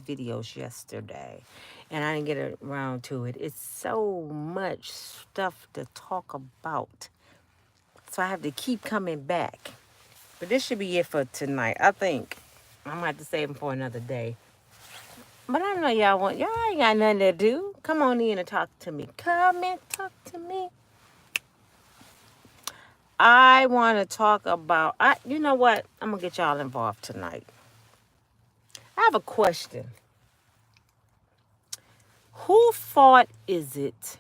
videos yesterday, and I didn't get around to it. It's so much stuff to talk about, so I have to keep coming back. But this should be it for tonight. I think I might have to save them for another day. But I know y'all ain't got nothing to do. Come on in and talk to me. Come and talk to me. I want to talk about, you know what? I'm going to get y'all involved tonight. I have a question. Who fault is it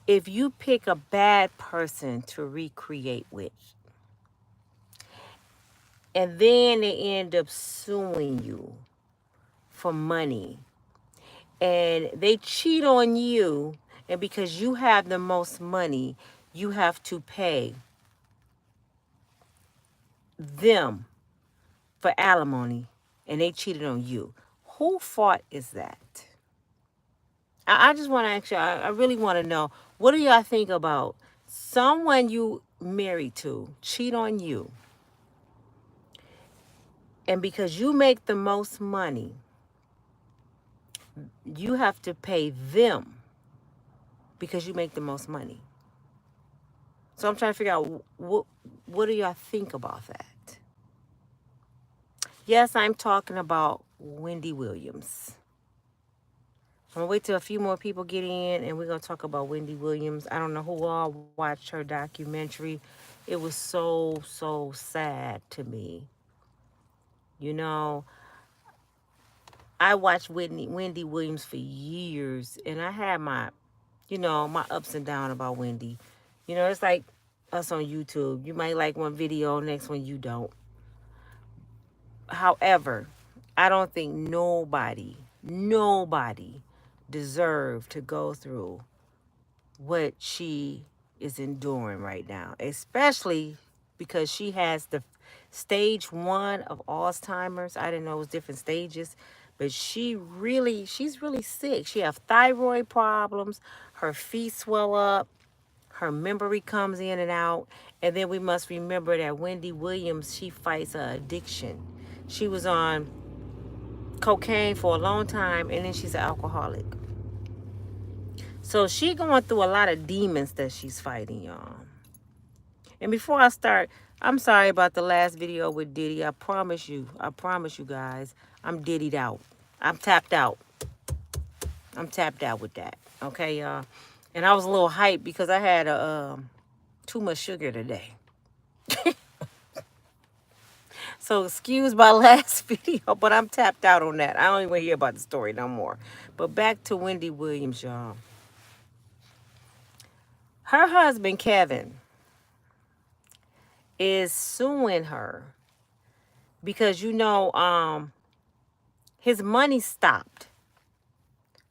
if you pick a bad person to recreate with, and then they end up suing you for money, and they cheat on you, and because you have the most money, you have to pay them for alimony, and they cheated on you? Who fault is that? I just want to ask you, I really want to know, what do y'all think about someone you married to cheat on you, and because you make the most money, you have to pay them because you make the most money? So I'm trying to figure out, what do y'all think about that? Yes, I'm talking about Wendy Williams. I'm going to wait till a few more people get in, and we're going to talk about Wendy Williams. I don't know who all watched her documentary. It was so, so sad to me. You know, I watched Wendy Williams for years, and I had my ups and downs about Wendy. It's like us on YouTube. You might like one video, next one you don't. However, I don't think nobody deserved to go through what she is enduring right now, especially because she has the stage 1 of Alzheimer's. I didn't know it was different stages, but she's really sick. She have thyroid problems, her feet swell up, her memory comes in and out. And then we must remember that Wendy Williams, she fights an addiction. She was on cocaine for a long time, and then she's an alcoholic. So she going through a lot of demons that she's fighting, y'all. And before I start, I'm sorry about the last video with Diddy. I promise you guys, I'm diddied out. I'm tapped out. I'm tapped out with that. Okay, y'all. And I was a little hyped because I had too much sugar today. So excuse my last video, but I'm tapped out on that. I don't even hear about the story no more. But back to Wendy Williams, y'all. Her husband, Kevin, is suing her because, his money stopped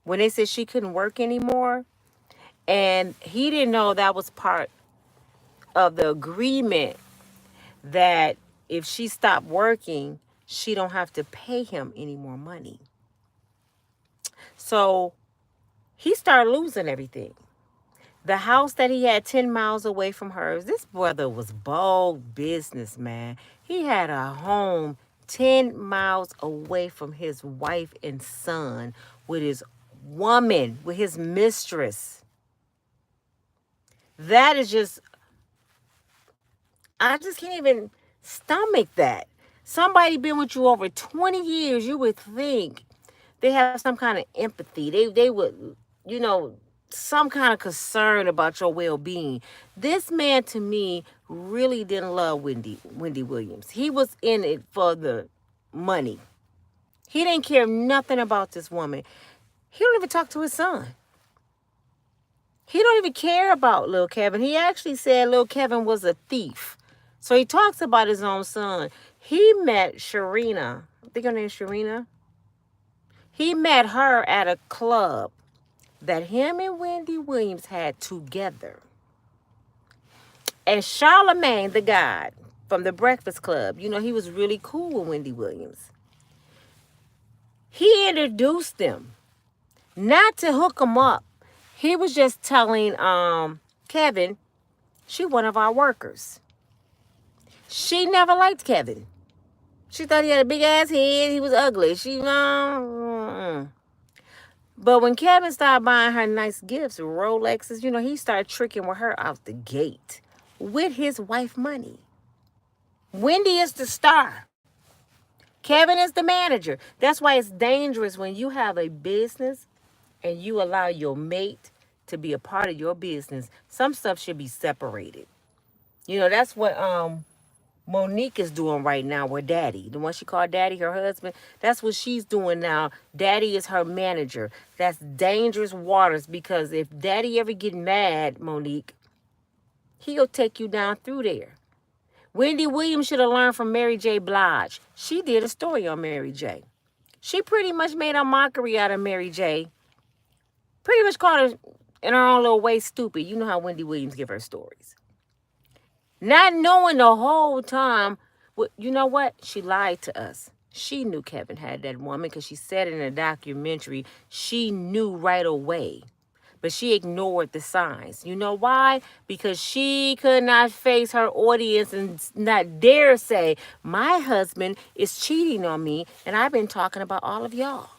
when they said she couldn't work anymore. And he didn't know that was part of the agreement, that if she stopped working, she don't have to pay him any more money. So he started losing everything. The house that he had 10 miles away from hers, this brother was bold business, man. He had a home 10 miles away from his wife and son with his woman, with his mistress. That is just, I just can't even stomach that. Somebody been with you over 20 years, you would think they have some kind of empathy. They would, some kind of concern about your well-being. This man, to me, really didn't love Wendy Williams. He was in it for the money. He didn't care nothing about this woman. He don't even talk to his son. He don't even care about little Kevin. He actually said little Kevin was a thief. So he talks about his own son. He met Sharina. I think her name is Sharina. He met her at a club that him and Wendy Williams had together. And Charlamagne the God from the Breakfast Club, he was really cool with Wendy Williams. He introduced them, not to hook them up. He was just telling Kevin, she one of our workers. She never liked Kevin. She thought he had a big ass head. He was ugly. She, no. But when Kevin started buying her nice gifts, Rolexes, he started tricking with her out the gate with his wife money. Wendy is the star. Kevin is the manager. That's why it's dangerous when you have a business and you allow your mate to be a part of your business. Some stuff should be separated. That's what Monique is doing right now with Daddy. The one she called Daddy, her husband. That's what she's doing now. Daddy is her manager. That's dangerous waters, because if Daddy ever get mad, Monique, he'll take you down through there. Wendy Williams should have learned from Mary J. Blige. She did a story on Mary J. She pretty much made a mockery out of Mary J. Pretty much called her in her own little way stupid. You know how Wendy Williams give her stories. Not knowing the whole time, you know what? She lied to us. She knew Kevin had that woman because she said in a documentary, she knew right away. But she ignored the signs. You know why? Because she could not face her audience and not dare say, my husband is cheating on me and I've been talking about all of y'all.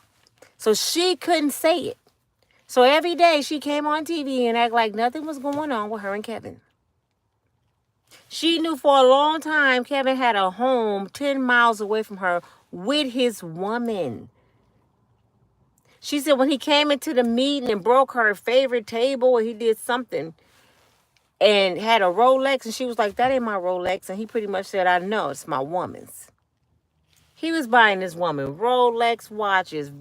So she couldn't say it. So every day she came on TV and act like nothing was going on with her and Kevin. She knew for a long time Kevin had a home 10 miles away from her with his woman. She said when he came into the meeting and broke her favorite table, or he did something and had a Rolex, and she was like, that ain't my Rolex. And he pretty much said, I know, it's my woman's. He was buying this woman Rolex watches,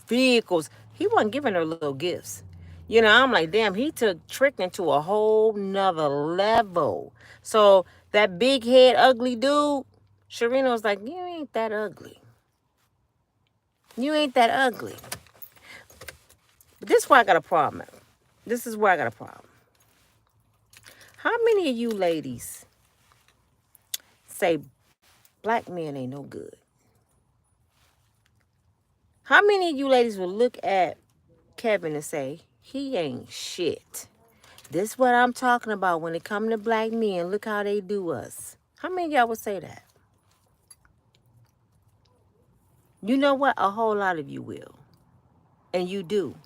vehicles. He wasn't giving her little gifts. I'm like, damn, he took tricking to a whole nother level. So that big head, ugly dude, Sharina was like, you ain't that ugly. You ain't that ugly. But this is where I got a problem. This is where I got a problem. How many of you ladies say black men ain't no good? How many of you ladies will look at Kevin and say, he ain't shit? This is what I'm talking about when it comes to black men. Look how they do us. How many of y'all would say that? You know what? A whole lot of you will. And you do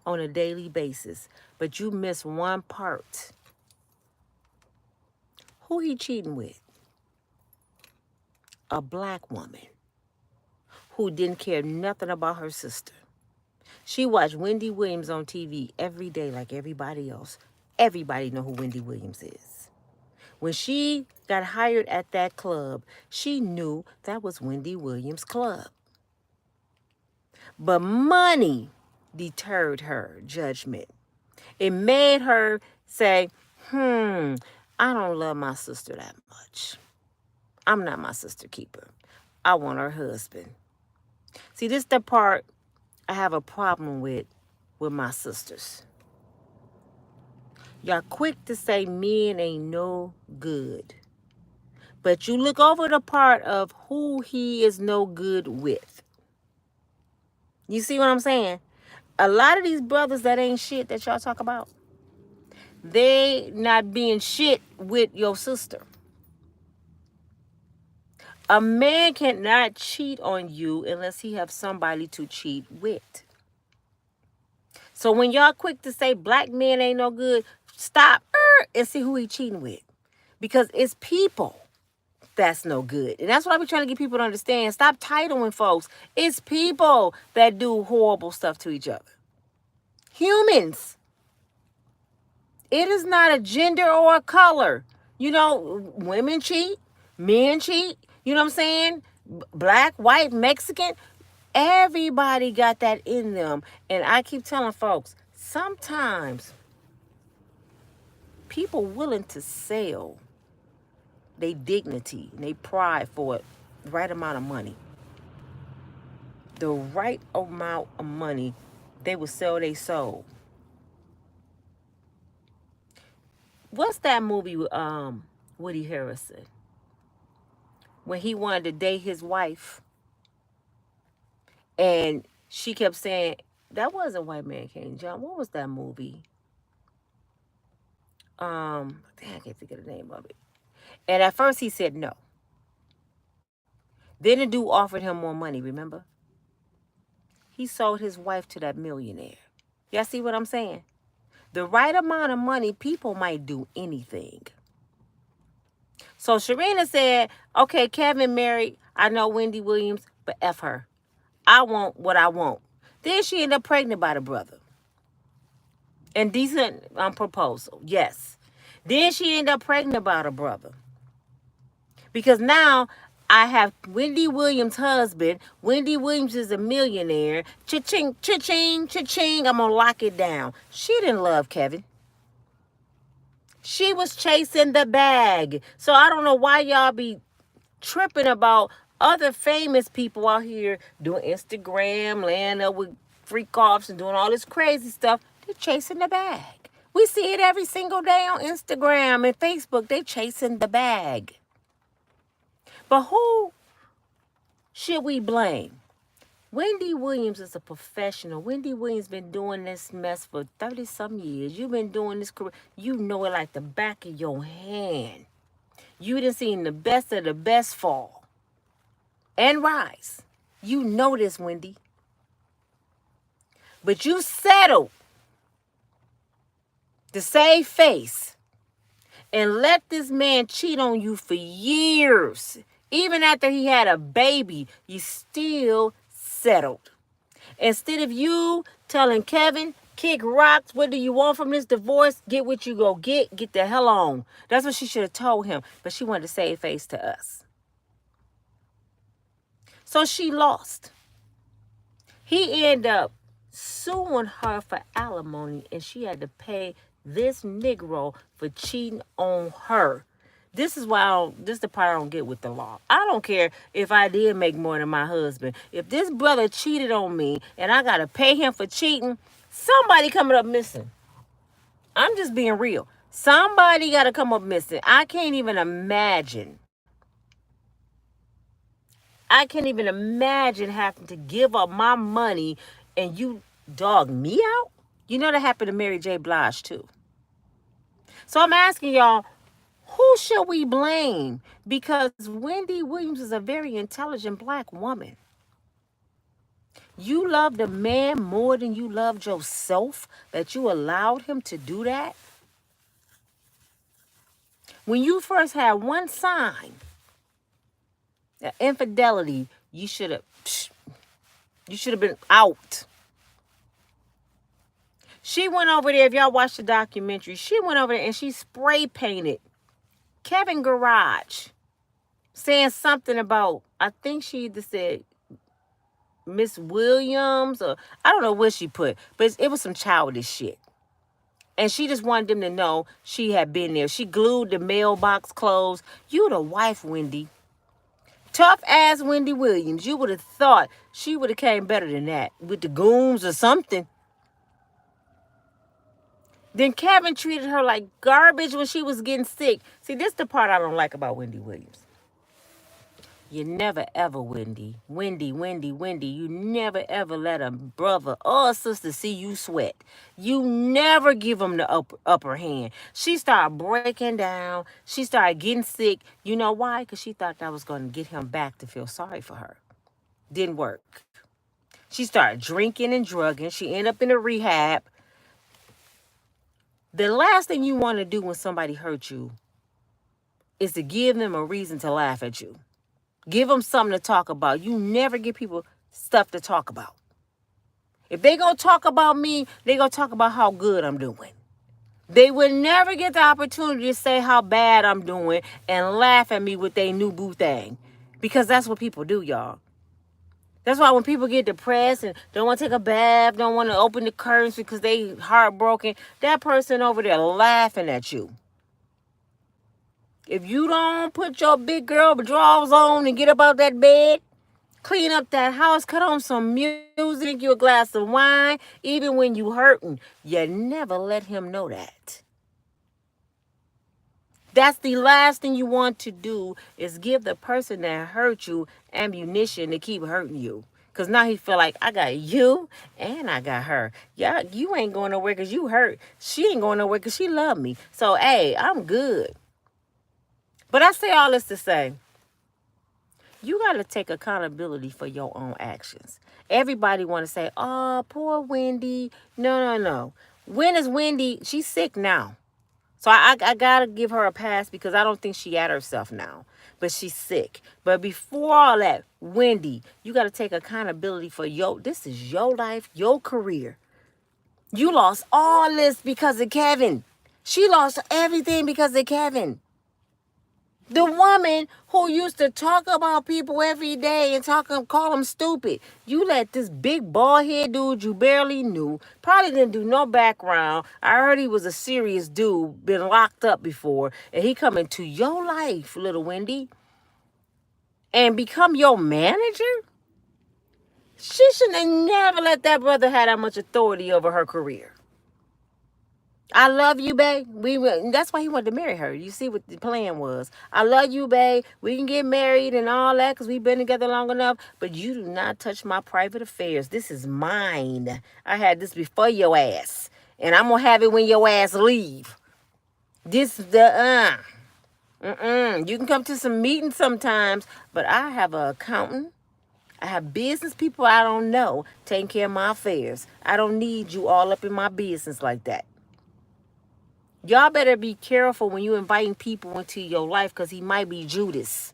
on a daily basis. But you miss one part. Who he cheating with? A black woman who didn't care nothing about her sister. She watched Wendy Williams on TV every day like everybody else. Everybody know who Wendy Williams is. When she got hired at that club, she knew that was Wendy Williams' club. But money deterred her judgment. It made her say, I don't love my sister that much. I'm not my sister keeper. I want her husband. See, this is the part I have a problem with my sisters. Y'all quick to say men ain't no good. But you look over the part of who he is no good with. You see what I'm saying? A lot of these brothers that ain't shit that y'all talk about, they not being shit with your sister. A man cannot cheat on you unless he have somebody to cheat with. So when y'all quick to say black men ain't no good, stop and see who he cheating with. Because it's people that's no good. And that's what I be trying to get people to understand. Stop titling folks. It's people that do horrible stuff to each other. Humans. It is not a gender or a color. Women cheat, men cheat. You know what I'm saying? Black, white, Mexican. Everybody got that in them. And I keep telling folks, sometimes people willing to sell their dignity and their pride for the right amount of money. The right amount of money, they will sell their soul. What's that movie with Woody Harrelson? When he wanted to date his wife and she kept saying, that wasn't White Man Can't Jump. What was that movie? I can't think of the name of it. And at first he said no. Then the dude offered him more money, remember? He sold his wife to that millionaire. Y'all see what I'm saying? The right amount of money, people might do anything. So Sharina said, okay, Kevin married, I know Wendy Williams, but F her. I want what I want. Then she ended up pregnant by the brother. And decent proposal, yes. Then she ended up pregnant by the brother. Because now I have Wendy Williams' husband. Wendy Williams is a millionaire. Cha-ching, cha-ching, cha-ching. I'm going to lock it down. She didn't love Kevin. She was chasing the bag. So I don't know why y'all be tripping about other famous people out here doing Instagram, laying up with freak offs and doing all this crazy stuff. They're chasing the bag. We see it every single day on Instagram and Facebook. They're chasing the bag. But who should we blame? Wendy Williams is a professional. Wendy Williams been doing this mess for 30-some years. You've been doing this career. You know it like the back of your hand. You done seen the best of the best fall and rise. You know this, Wendy. But you settled to save face and let this man cheat on you for years. Even after he had a baby, you still settled. Instead of you telling Kevin, kick rocks, what do you want from this divorce? Get what you go get the hell on. That's what she should have told him. But she wanted to save face to us. So she lost. He ended up suing her for alimony, and she had to pay this Negro for cheating on her. This is why this is the part I don't get with the law. I don't care if I did make more than my husband. If this brother cheated on me and I got to pay him for cheating, somebody coming up missing. I'm just being real. Somebody got to come up missing. I can't even imagine. I can't even imagine having to give up my money and you dog me out. You know that happened to Mary J. Blige too. So I'm asking y'all, who should we blame? Because Wendy Williams is a very intelligent black woman. You loved a man more than you loved yourself, that you allowed him to do that? When you first had one sign of infidelity, you should have been out. She went over there, if y'all watched the documentary, she went over there and she spray painted Kevin garage, saying something about, I think she either said Miss Williams, or I don't know what she put, but it was some childish shit. And she just wanted them to know she had been there. She glued the mailbox closed. You the wife, Wendy. Tough ass Wendy Williams. You would have thought she would have came better than that with the goons or something. Then Kevin treated her like garbage when she was getting sick. See, this is the part I don't like about Wendy Williams. You never ever, Wendy, you never ever let a brother or a sister see you sweat. You never give them the upper hand. She started breaking down. She started getting sick. You know why? Because she thought that was going to get him back to feel sorry for her. Didn't work. She started drinking and drugging. She ended up in a rehab. The last thing you want to do when somebody hurts you is to give them a reason to laugh at you. Give them something to talk about. You never give people stuff to talk about. If they going to talk about me, they going to talk about how good I'm doing. They would never get the opportunity to say how bad I'm doing and laugh at me with their new boo thing. Because that's what people do, y'all. That's why when people get depressed and don't want to take a bath, don't want to open the curtains because they heartbroken, that person over there laughing at you. If you don't put your big girl drawers on and get up out that bed, clean up that house, cut on some music, drink you a glass of wine, even when you hurting, you never let him know that. That's the last thing you want to do, is give the person that hurt you ammunition to keep hurting you. Because now he feel like, I got you and I got her. Yeah, you ain't going nowhere because you hurt. She ain't going nowhere because she love me. So, hey, I'm good. But I say all this to say, You got to take accountability for your own actions. Everybody want to say, oh, poor Wendy. No. When is Wendy? She's sick now. So I got to give her a pass because I don't think she at herself now. But she's sick. But before all that, Wendy, you got to take accountability for this is your life, your career. You lost all this because of Kevin. She lost everything because of Kevin. The woman who used to talk about people every day and call them stupid. You let this big bald head dude you barely knew, probably didn't do no background. I heard he was a serious dude, been locked up before, and he come into your life, little Wendy, and become your manager? She should have never let that brother have that much authority over her career. I love you, babe. That's why he wanted to marry her. You see what the plan was. I love you, babe. We can get married and all that because we've been together long enough. But you do not touch my private affairs. This is mine. I had this before your ass. And I'm going to have it when your ass leave. This is the You can come to some meetings sometimes. But I have an accountant. I have business people I don't know taking care of my affairs. I don't need you all up in my business like that. Y'all better be careful when you inviting people into your life because he might be Judas.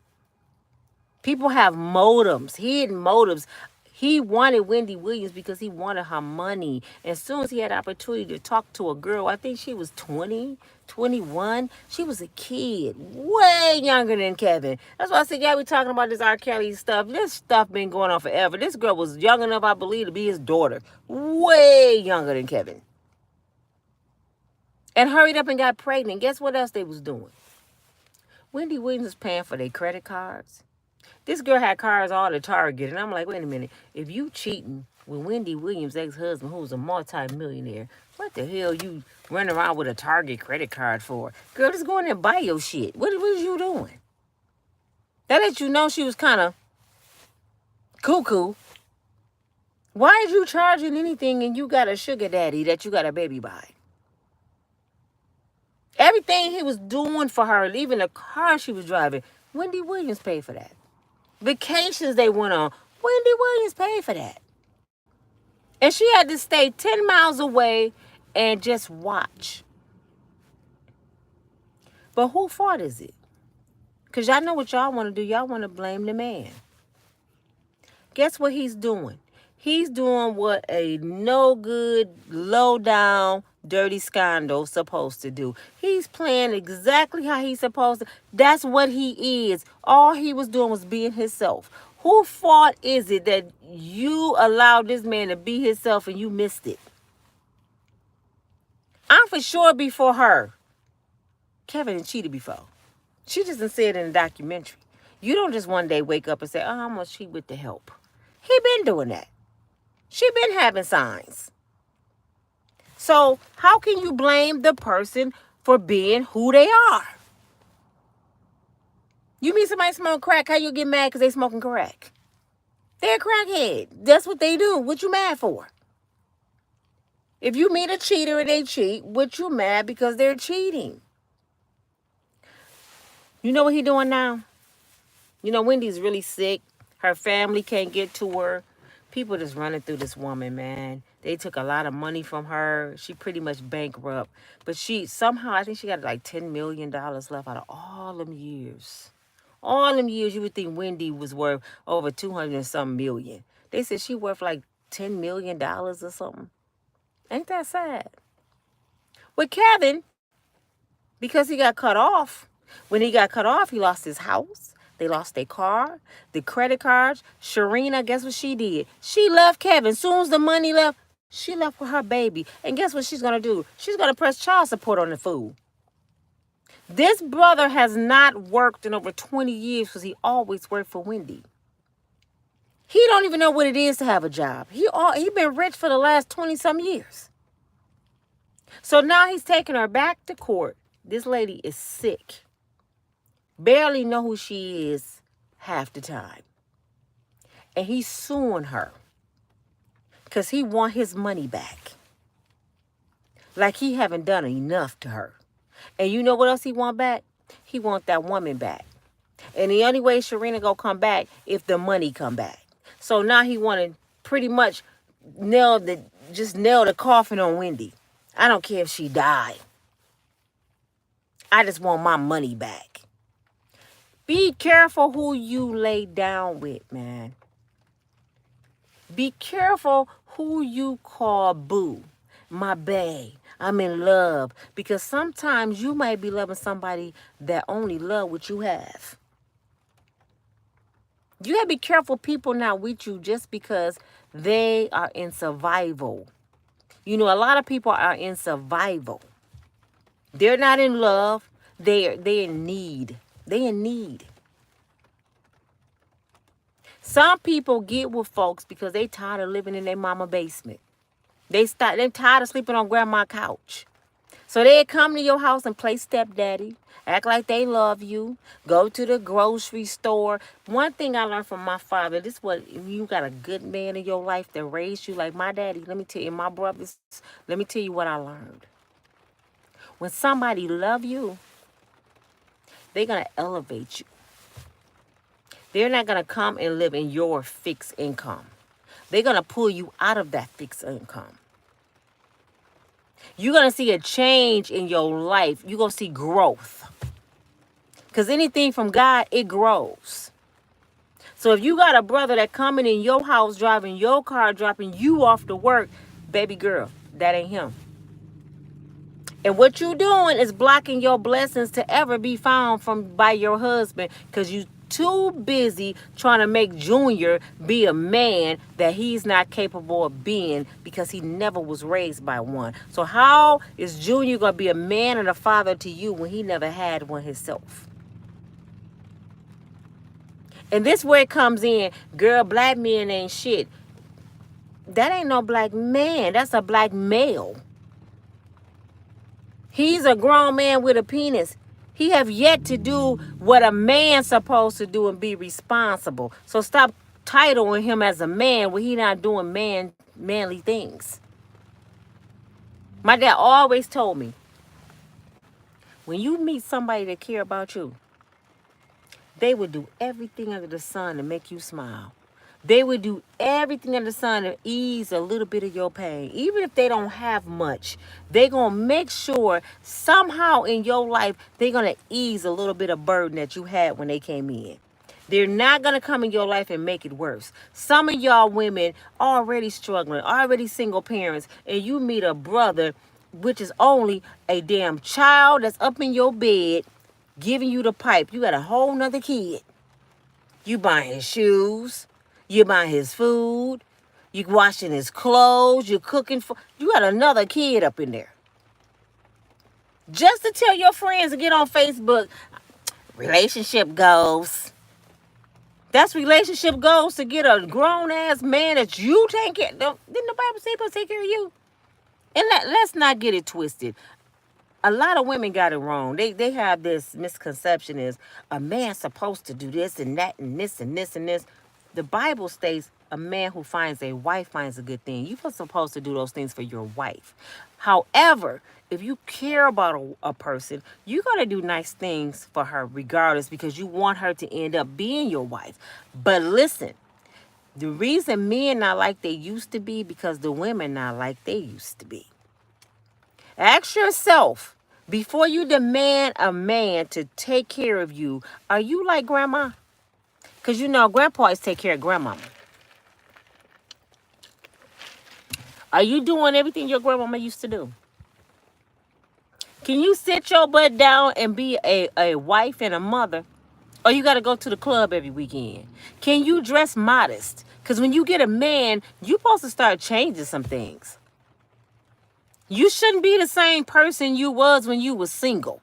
People have motives, hidden motives. He wanted Wendy Williams because he wanted her money. As soon as he had opportunity to talk to a girl, I think she was 20, 21. She was a kid, way younger than Kevin. That's why I said, yeah, we talking about this R. Kelly stuff. This stuff been going on forever. This girl was young enough, I believe, to be his daughter. Way younger than Kevin. And hurried up and got pregnant. Guess what else they was doing? Wendy Williams was paying for their credit cards. This girl had cars all at Target. And I'm like, wait a minute. If you cheating with Wendy Williams' ex-husband, who's a multi-millionaire, what the hell you running around with a Target credit card for? Girl, just go in there and buy your shit. What was you doing? That let you know she was kind of cuckoo. Why is you charging anything and you got a sugar daddy that you got a baby by? Everything he was doing for her, even the car she was driving, Wendy Williams paid for that. Vacations they went on, Wendy Williams paid for that. And she had to stay 10 miles away and just watch. But whose fault is it? Because y'all know what y'all want to do. Y'all want to blame the man. Guess what he's doing? He's doing what a no good, low down, dirty scoundrel supposed to do. He's playing exactly how he's supposed to. That's what he is. All he was doing was being himself. Whose fault is it that you allowed this man to be himself and you missed it? I'm for sure before her. Kevin had cheated before. She just didn't say it in a documentary. You don't just one day wake up and say, oh, I'm going to cheat with the help. He been doing that. She been having signs. So how can you blame the person for being who they are? You meet somebody smoking crack, how you get mad because they smoking crack? They're a crackhead. That's what they do. What you mad for? If you meet a cheater and they cheat, what you mad because they're cheating? You know what he doing now? You know, Wendy's really sick. Her family can't get to her. People just running through this woman, man. They took a lot of money from her. She pretty much bankrupt. But she somehow, I think she got like $10 million left out of all them years. All them years, you would think Wendy was worth over 200 and some million. They said she worth like $10 million or something. Ain't that sad? With Kevin, because he got cut off. When he got cut off, he lost his house. They lost their car, the credit cards. Sharina, guess what she did? She left Kevin. Soon as the money left, she left with her baby. And guess what she's going to do? She's going to press child support on the fool. This brother has not worked in over 20 years because he always worked for Wendy. He don't even know what it is to have a job. He been rich for the last 20-some years. So now he's taking her back to court. This lady is sick. Barely know who she is half the time. And he's suing her because he want his money back. Like he haven't done enough to her. And you know what else he want back? He want that woman back. And the only way Sharina gonna come back if the money come back. So now he wanted pretty much nail the coffin on Wendy. I don't care if she died. I just want my money back. Be careful who you lay down with, man. Be careful who you call boo, my bae. I'm in love. Because sometimes you might be loving somebody that only love what you have. You gotta be careful people not with you just because they are in survival. You know, a lot of people are in survival. They're not in love. They're in need. They in need. Some people get with folks because they tired of living in their mama basement. They're tired of sleeping on grandma's couch. So they come to your house and play stepdaddy, act like they love you, go to the grocery store. One thing I learned from my father, this was, you got a good man in your life that raised you like my daddy, let me tell you, my brothers, let me tell you what I learned. When somebody love you, they're going to elevate you. They're not going to come and live in your fixed income. They're going to pull you out of that fixed income. You're going to see a change in your life. You're going to see growth. Because anything from God, it grows. So if you got a brother that coming in your house, driving your car, dropping you off to work, baby girl, that ain't him. And what you doing is blocking your blessings to ever be found by your husband because you too busy trying to make Junior be a man that he's not capable of being because he never was raised by one. So how is Junior going to be a man and a father to you when he never had one himself? And this where it comes in, girl, black men ain't shit. That ain't no black man. That's a black male. He's a grown man with a penis. He have yet to do what a man's supposed to do and be responsible. So stop titling him as a man when he not doing manly things. My dad always told me, when you meet somebody that care about you, they would do everything under the sun to make you smile. They would do everything under the sun to ease a little bit of your pain. Even if they don't have much, they're going to make sure somehow in your life, they're going to ease a little bit of burden that you had when they came in. They're not going to come in your life and make it worse. Some of y'all women already struggling, already single parents, and you meet a brother, which is only a damn child that's up in your bed, giving you the pipe. You got a whole nother kid. You buying his shoes. You buying his food. You washing his clothes. You cooking for. You got another kid up in there. Just to tell your friends to get on Facebook, relationship goals. That's relationship goals to get a grown ass man that you take care. Didn't the Bible say supposed to take care of you? And let's not get it twisted. A lot of women got it wrong. They have this misconception is a man's supposed to do this and that and this and this and this. The Bible states a man who finds a wife finds a good thing. You're supposed to do those things for your wife. However, if you care about a person, you got to do nice things for her regardless because you want her to end up being your wife. But listen, the reason men not like they used to be because the women not like they used to be. Ask yourself, before you demand a man to take care of you, are you like grandma? Because you know, grandpa always take care of grandmama. Are you doing everything your grandmama used to do? Can you sit your butt down and be a wife and a mother? Or you got to go to the club every weekend? Can you dress modest? Because when you get a man, you're supposed to start changing some things. You shouldn't be the same person you was when you was single.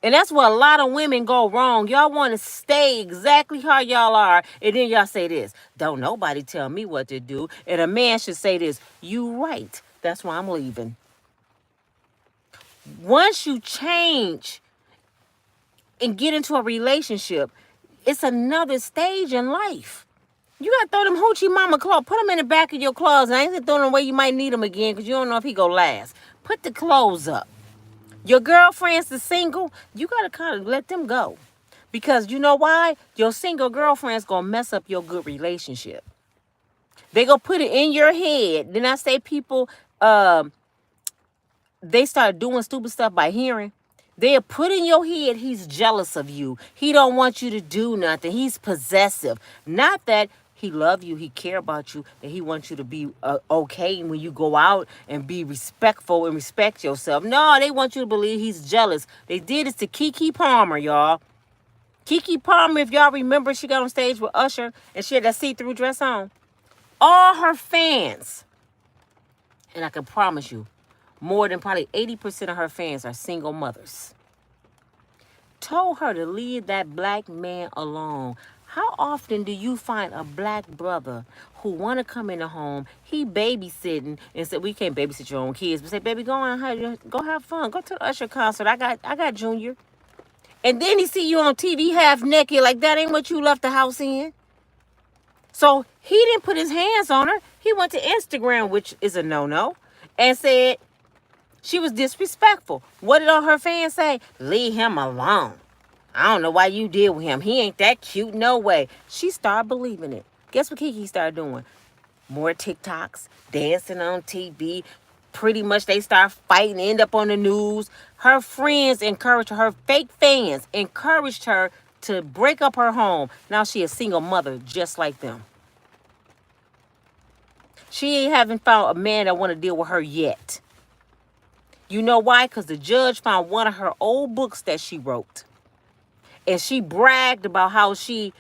And that's where a lot of women go wrong. Y'all want to stay exactly how y'all are. And then y'all say this, don't nobody tell me what to do. And a man should say this, you right. That's why I'm leaving. Once you change and get into a relationship, it's another stage in life. You got to throw them hoochie mama clothes. Put them in the back of your closet. I ain't gonna throw them away. You might need them again because you don't know if he go last. Put the clothes up. Your girlfriends that's single, you got to kind of let them go. Because you know why? Your single girlfriend's going to mess up your good relationship. They going to put it in your head. Then I say people, they start doing stupid stuff by hearing. They'll put in your head he's jealous of you. He don't want you to do nothing. He's possessive. Not that he love you, he care about you, and he wants you to be okay when you go out and be respectful and respect yourself. No, they want you to believe he's jealous. They did this to Keke Palmer, y'all. Keke Palmer, if y'all remember, she got on stage with Usher and she had that see-through dress on. All her fans, and I can promise you, more than probably 80% of her fans are single mothers, told her to leave that black man alone. How often do you find a black brother who want to come in the home, he babysitting, and said, we can't babysit your own kids, but say, baby, go have fun. Go to the Usher concert. I got Junior. And then he see you on TV half naked, like that ain't what you left the house in. So he didn't put his hands on her. He went to Instagram, which is a no-no, and said, she was disrespectful. What did all her fans say? Leave him alone. I don't know why you deal with him. He ain't that cute, no way. She started believing it. Guess what Keke started doing? More TikToks, dancing on TV. Pretty much they start fighting, end up on the news. Her friends encouraged her, her fake fans encouraged her to break up her home. Now she a single mother just like them. She haven't found a man that want to deal with her yet. You know why? Because the judge found one of her old books that she wrote. And she bragged about how she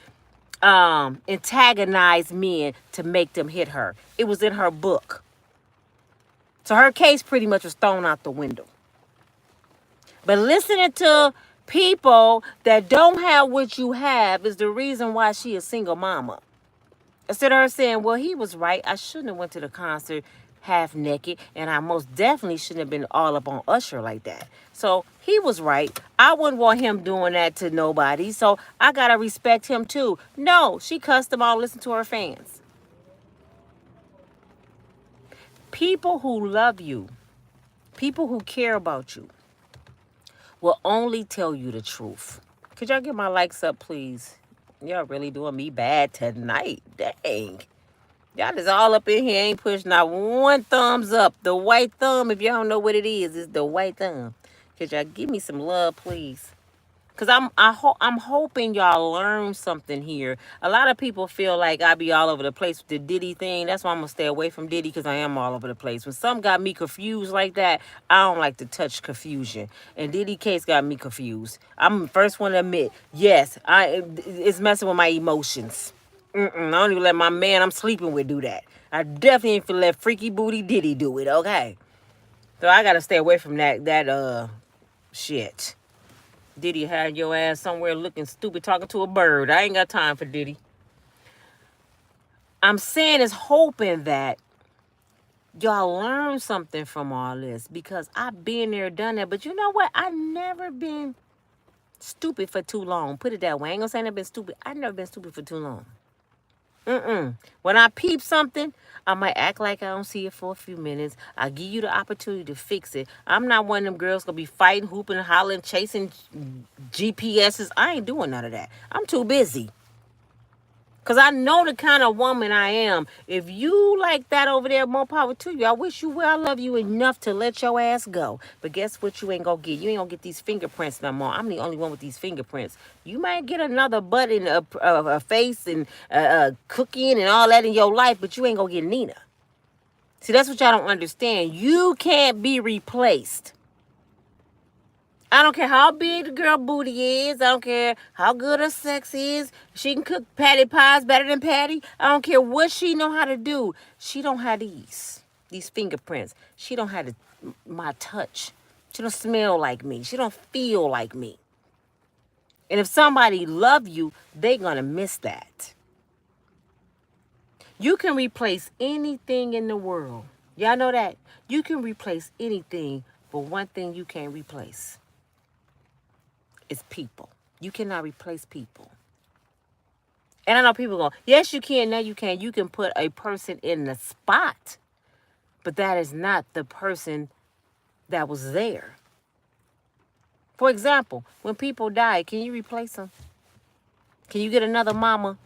antagonized men to make them hit her. It was in her book. So her case pretty much was thrown out the window. But listening to people that don't have what you have is the reason why she a single mama. Instead of her saying, well, he was right. I shouldn't have went to the concert half naked, and I most definitely shouldn't have been all up on Usher like that. So he was right. I wouldn't want him doing that to nobody, so I gotta respect him too. No, she cussed him out. Listen to her fans. People who love you, people who care about you, will only tell you the truth. Could y'all get my likes up, please? Y'all really doing me bad tonight. Dang. Y'all is all up in here, ain't pushed not one thumbs up. The white thumb, if y'all don't know what it is the white thumb. Could y'all give me some love, please? Because I'm hoping y'all learn something here. A lot of people feel like I be all over the place with the Diddy thing. That's why I'm going to stay away from Diddy, because I am all over the place. When some got me confused like that, I don't like to touch confusion. And Diddy case got me confused. I'm the first one to admit, yes, it's messing with my emotions. I don't even let my man I'm sleeping with do that. I definitely ain't finna let freaky booty Diddy do it, okay? So I gotta stay away from that shit. Diddy had your ass somewhere looking stupid talking to a bird. I ain't got time for Diddy. I'm saying is hoping that y'all learn something from all this, because I've been there, done that. But you know what? I've never been stupid for too long. Put it that way. I ain't gonna say I've been stupid. I've never been stupid for too long. When I peep something, I might act like I don't see it for a few minutes. I give you the opportunity to fix it. I'm not one of them girls gonna be fighting, hooping, hollering, chasing GPSs. I ain't doing none of that. I'm too busy. Because I know the kind of woman I am. If you like that over there, more power to you. I wish you well. I love you enough to let your ass go. But guess what you ain't going to get? You ain't going to get these fingerprints no more. I'm the only one with these fingerprints. You might get another butt and a face and cooking and all that in your life, but you ain't going to get Nina. See, that's what y'all don't understand. You can't be replaced. I don't care how big the girl booty is. I don't care how good her sex is. She can cook patty pies better than Patty. I don't care what she know how to do. She don't have these fingerprints. She don't have my touch. She don't smell like me. She don't feel like me. And if somebody love you, they gonna miss that. You can replace anything in the world. Y'all know that? You can replace anything, but one thing you can't replace. It's people. You cannot replace people. And I know people go, yes, you can. No, you can. You can put a person in the spot, but that is not the person that was there. For example, when people die, can you replace them? Can you get another mama,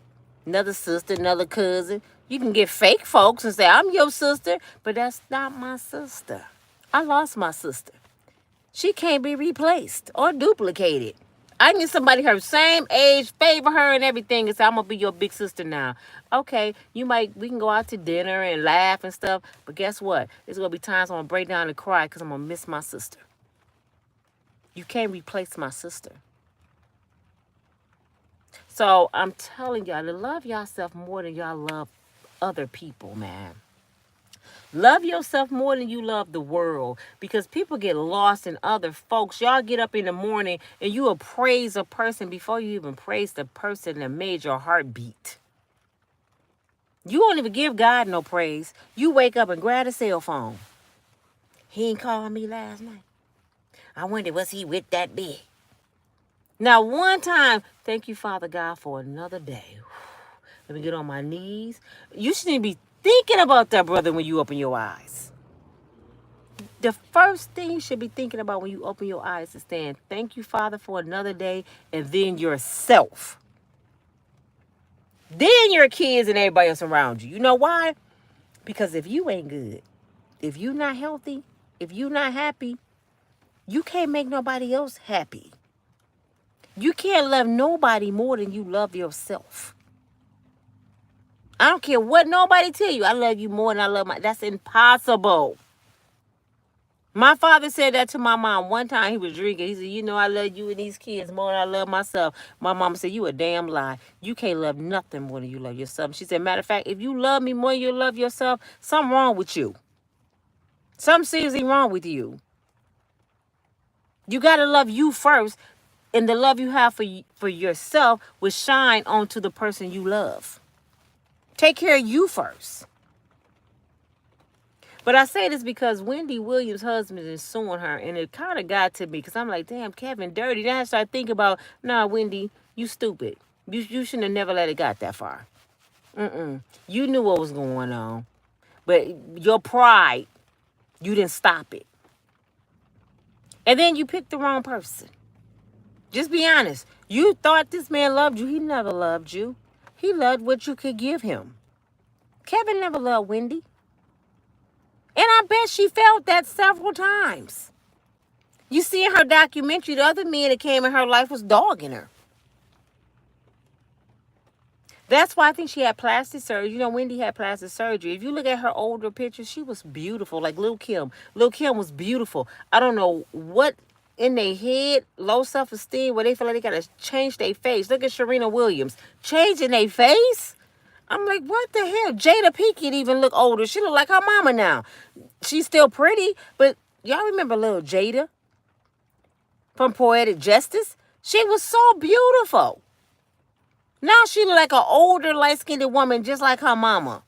another sister, another cousin? You can get fake folks and say, I'm your sister, but that's not my sister. I lost my sister. She can't be replaced or duplicated. I need somebody her same age, favor her and everything, and say, I'm gonna be your big sister now. Okay, we can go out to dinner and laugh and stuff, but guess what? There's gonna be times I'm gonna break down and cry because I'm gonna miss my sister. You can't replace my sister. So I'm telling y'all to love yourself more than y'all love other people, man. Love yourself more than you love the world, because people get lost in other folks. Y'all get up in the morning and you will praise a person before you even praise the person that made your heart beat. You won't even give God no praise. You wake up and grab a cell phone. He ain't called me last night. I wonder, was he with that big? Now, one time, thank you, Father God, for another day. Let me get on my knees. You shouldn't be thinking about that, brother, when you open your eyes. The first thing you should be thinking about when you open your eyes is saying, thank you, Father, for another day, and then yourself. Then your kids and everybody else around you. You know why? Because if you ain't good, if you not healthy, if you not happy, you can't make nobody else happy. You can't love nobody more than you love yourself. I don't care what nobody tell you. I love you more than I love that's impossible. My father said that to my mom one time. He was drinking. He said, you know, I love you and these kids more than I love myself. My mama said, you a damn lie. You can't love nothing more than you love yourself. She said, matter of fact, if you love me more than you love yourself, something wrong with you. Something seriously wrong with you. You got to love you first. And the love you have for yourself will shine onto the person you love. Take care of you first. But I say this because Wendy Williams' husband is suing her, and it kind of got to me because I'm like, damn, Kevin, dirty. Then I started thinking about, nah, Wendy, you stupid. You shouldn't have never let it got that far. You knew what was going on. But your pride, you didn't stop it. And then you picked the wrong person. Just be honest. You thought this man loved you. He never loved you. He loved what you could give him. Kevin never loved Wendy. And I bet she felt that several times. You see in her documentary, the other men that came in her life was dogging her. That's why I think she had plastic surgery. You know, Wendy had plastic surgery. If you look at her older pictures, she was beautiful, like Lil' Kim. Lil' Kim was beautiful. I don't know what in their head, low self-esteem, where they feel like they got to change their face. Look at Serena Williams. Changing their face? I'm like, what the hell? Jada Pinkett even look older. She look like her mama now. She's still pretty, but y'all remember little Jada from Poetic Justice? She was so beautiful. Now she look like an older, light-skinned woman just like her mama.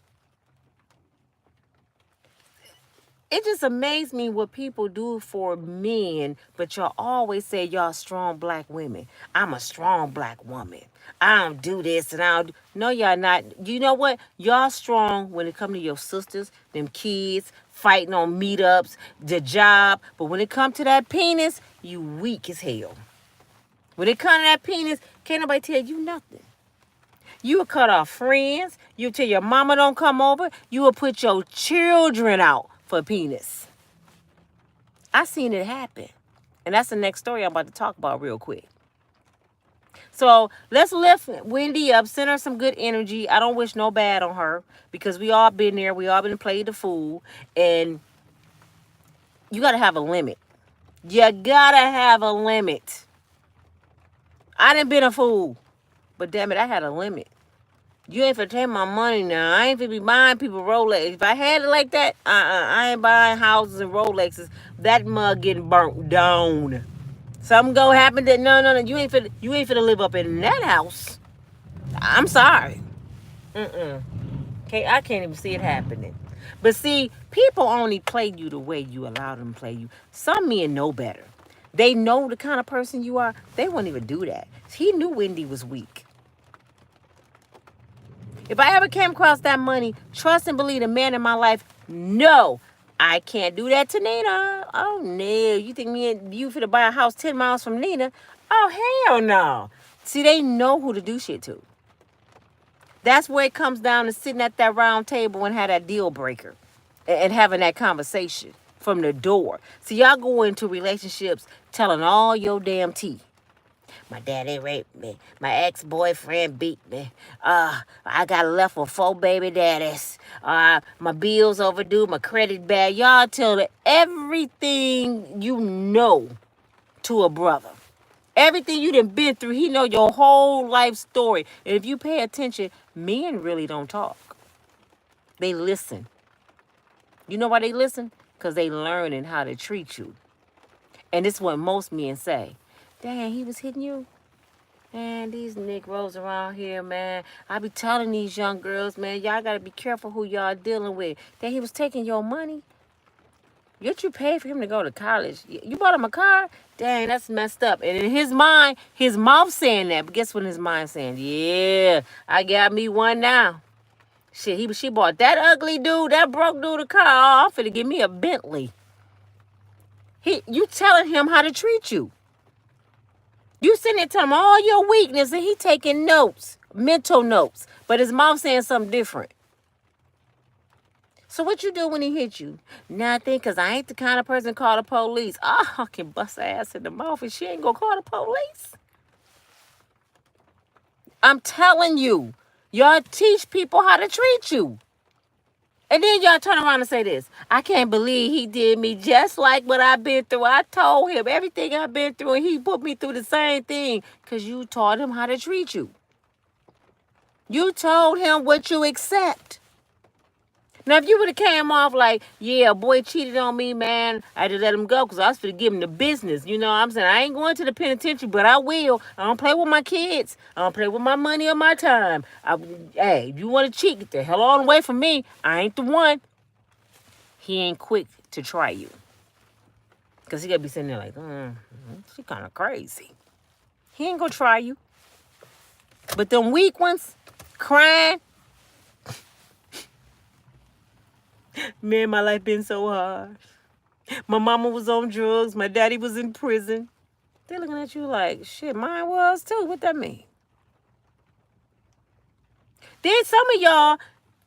It just amazed me what people do for men, but y'all always say y'all strong black women. I'm a strong black woman. I don't do this and I don't. No, y'all not. You know what? Y'all strong when it come to your sisters, them kids, fighting on meetups, the job. But when it come to that penis, you weak as hell. When it come to that penis, can't nobody tell you nothing. You will cut off friends. You tell your mama don't come over. You will put your children out for penis. I seen it happen. And that's the next story I'm about to talk about real quick. So let's lift Wendy up, send her some good energy. I don't wish no bad on her because we all been there. We all been played the fool. And you got to have a limit. You got to have a limit. I done been a fool. But damn it, I had a limit. You ain't finna take my money now. I ain't finna be buying people Rolex. If I had it like that, I ain't buying houses and Rolexes. That mug getting burnt down. Something gonna happen that no. You ain't finna live up in that house. I'm sorry. Okay, I can't even see it happening. But see, people only play you the way you allow them to play you. Some men know better. They know the kind of person you are. They won't even do that. He knew Wendy was weak. If I ever came across that money, trust and believe the man in my life, no, I can't do that to Nina. Oh, no. You think me and you finna buy a house 10 miles from Nina? Oh, hell no. See, they know who to do shit to. That's where it comes down to sitting at that round table and have that deal breaker and having that conversation from the door. So y'all go into relationships telling all your damn tea. My daddy raped me. My ex-boyfriend beat me. I got left with 4 baby daddies. My bills overdue. My credit bad. Y'all tell everything you know to a brother. Everything you done been through, he know your whole life story. And if you pay attention, men really don't talk. They listen. You know why they listen? Because they learning how to treat you. And this is what most men say. Dang, he was hitting you? Man, these Negroes around here, man. I be telling these young girls, man, y'all got to be careful who y'all dealing with. That he was taking your money. Yet you paid for him to go to college. You bought him a car? Dang, that's messed up. And in his mind, his mouth saying that. But guess what his mind saying? Yeah, I got me one now. Shit, she bought that ugly dude, that broke dude a car. Oh, I'm finna give me a Bentley. You telling him how to treat you. You sitting there telling him all your weakness and he taking notes, mental notes. But his mouth saying something different. So what you do when he hit you? Nothing, because I ain't the kind of person to call the police. Oh, I can bust her ass in the mouth and she ain't going to call the police. I'm telling you, y'all teach people how to treat you. And then y'all turn around and say this. I can't believe he did me just like what I've been through. I told him everything I've been through and he put me through the same thing because you taught him how to treat you. You told him what you accept. Now, if you would have came off like, yeah, a boy cheated on me, man, I had to let him go because I was going to give him the business. You know what I'm saying? I ain't going to the penitentiary, but I will. I don't play with my kids. I don't play with my money or my time. Hey, if you want to cheat, get the hell on away from me. I ain't the one. He ain't quick to try you. Because he got to be sitting there like, she kind of crazy. He ain't going to try you. But them weak ones, crying, man, my life been so hard. My mama was on drugs. My daddy was in prison. They're looking at you like, shit, mine was too. What that mean? Then some of y'all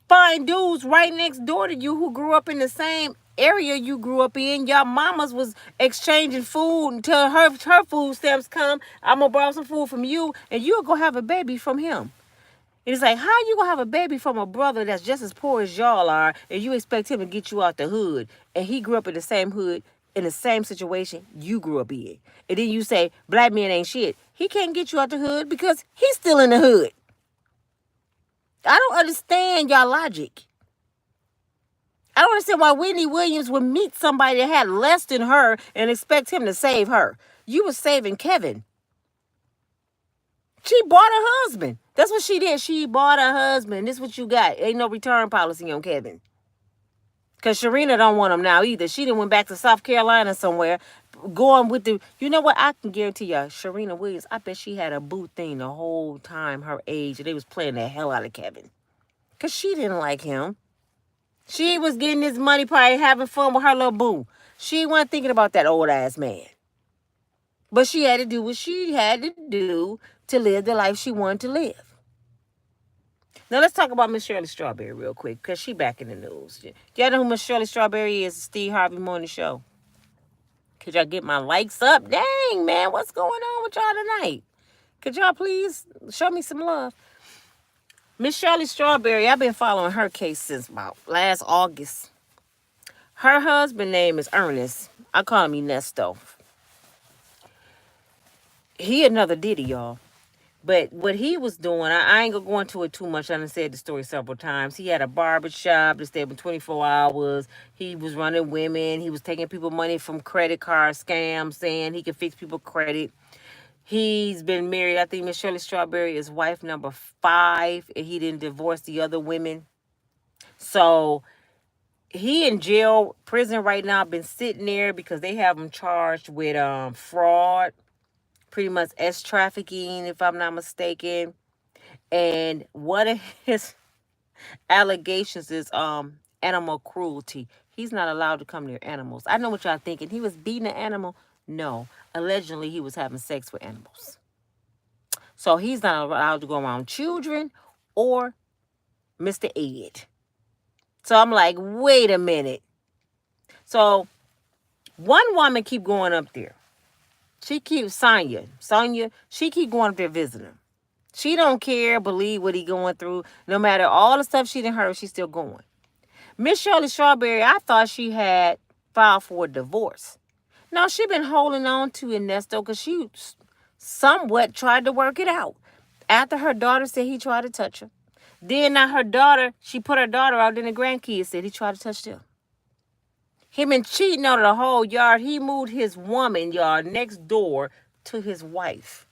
find dudes right next door to you who grew up in the same area you grew up in. Y'all mamas was exchanging food until her food stamps come. I'm going to borrow some food from you, and you'll go have a baby from him. It's like, how you gonna have a baby from a brother that's just as poor as y'all are, and you expect him to get you out the hood, and he grew up in the same hood, in the same situation you grew up in. And then you say, black men ain't shit. He can't get you out the hood because he's still in the hood. I don't understand y'all logic. I don't understand why Wendy Williams would meet somebody that had less than her and expect him to save her. You were saving Kevin. She bought her husband. That's what she did. She bought her husband. This is what you got. Ain't no return policy on Kevin. Because Sharina don't want him now either. She done went back to South Carolina somewhere. Going with the... You know what? I can guarantee you, Sharina Williams, I bet she had a boo thing the whole time her age. And they was playing the hell out of Kevin. Because she didn't like him. She was getting this money, probably having fun with her little boo. She wasn't thinking about that old ass man. But she had to do what she had to do to live the life she wanted to live. Now, let's talk about Miss Shirley Strawberry real quick, because she back in the news. Y'all know who Miss Shirley Strawberry is? Steve Harvey Morning Show. Could y'all get my likes up? Dang, man, what's going on with y'all tonight? Could y'all please show me some love? Miss Shirley Strawberry, I've been following her case since about last August. Her husband's name is Ernest. I call him Enesto. He another Diddy, y'all. But what he was doing, I ain't going to go into it too much. I done said the story several times. He had a barbershop that stayed open 24 hours. He was running women. He was taking people money from credit card scams, saying he could fix people's credit. He's been married. I think Miss Shirley Strawberry is wife number 5, and he didn't divorce the other women. So he in jail, prison right now, been sitting there because they have him charged with fraud. Pretty much trafficking, if I'm not mistaken. And one of his allegations is animal cruelty. He's not allowed to come near animals. I know what y'all thinking. He was beating an animal. No. Allegedly, he was having sex with animals. So he's not allowed to go around children or Mr. Ed. So I'm like, wait a minute. So one woman keep going up there. She keeps Sonya, she keep going up there visiting him. She don't care, believe what he going through. No matter all the stuff she done heard, she's still going. Miss Shirley Strawberry, I thought she had filed for a divorce. No, she been holding on to Enesto because she somewhat tried to work it out. After her daughter said he tried to touch her. Then now her daughter, she put her daughter out, then the grandkids said he tried to touch them. He been cheating on the whole yard. He moved his woman yard next door to his wife.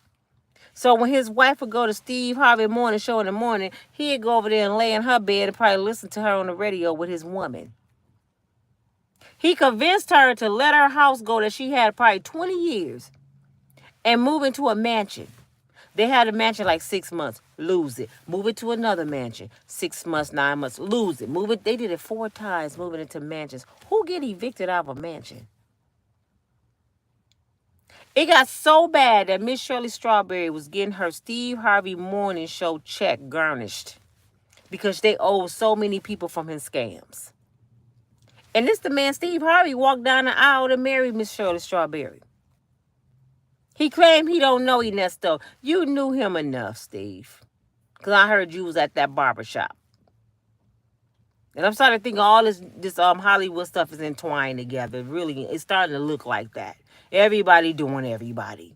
So when his wife would go to Steve Harvey morning show in the morning, he'd go over there and lay in her bed and probably listen to her on the radio with his woman. He convinced her to let her house go that she had probably 20 years and move into a mansion. They had a mansion like 6 months, lose it. Move it to another mansion, 6 months, 9 months, lose it. Move it. They did it 4 times, moving into mansions. Who get evicted out of a mansion? It got so bad that Miss Shirley Strawberry was getting her Steve Harvey morning show check garnished because they owed so many people from his scams. And this the man, Steve Harvey, walked down the aisle to marry Miss Shirley Strawberry. He claimed he don't know Enesto. You knew him enough, Steve. Because I heard you was at that barbershop. And I'm starting to think all this Hollywood stuff is entwined together. Really, it's starting to look like that. Everybody doing everybody.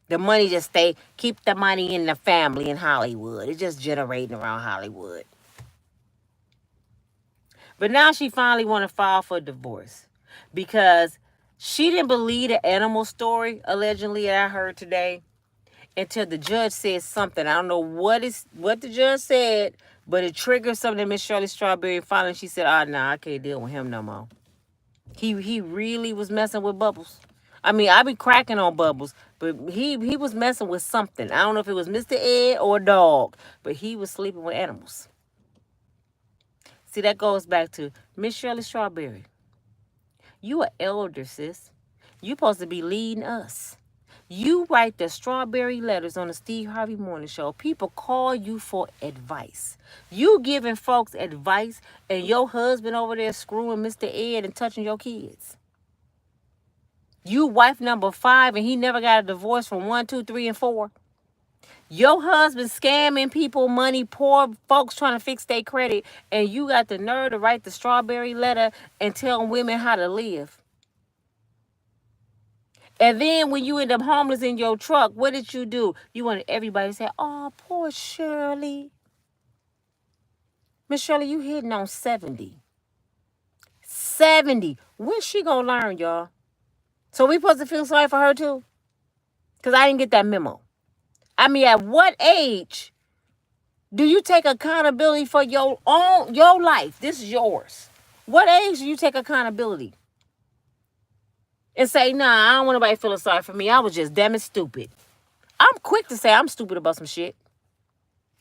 The money just keep the money in the family in Hollywood. It's just generating around Hollywood. But now she finally want to file for divorce because she didn't believe the animal story, allegedly, that I heard today, until the judge said something. I don't know what the judge said, but it triggered something in Miss Shirley Strawberry. Finally, she said, nah, I can't deal with him no more. He really was messing with Bubbles. I mean, I be cracking on Bubbles, but he was messing with something. I don't know if it was Mr. Ed or a dog, but he was sleeping with animals. See, that goes back to Miss Shirley Strawberry. You an elder, sis. You supposed to be leading us. You write the strawberry letters on the Steve Harvey Morning Show. People call you for advice. You giving folks advice, and your husband over there screwing Mr. Ed and touching your kids. You wife number 5, and he never got a divorce from 1, 2, 3, and 4. Your husband scamming people money, poor folks trying to fix their credit, and you got the nerve to write the strawberry letter and tell women how to live. And then when you end up homeless in your truck, what did you do? You wanted everybody to say, oh, poor Shirley. Miss Shirley, you hitting on 70. 70. When's she going to learn, y'all? So we supposed to feel sorry for her too? Because I didn't get that memo. I mean, at what age do you take accountability for your life? This is yours. What age do you take accountability? And say, nah, I don't want nobody feeling sorry for me. I was just damn it stupid. I'm quick to say I'm stupid about some shit.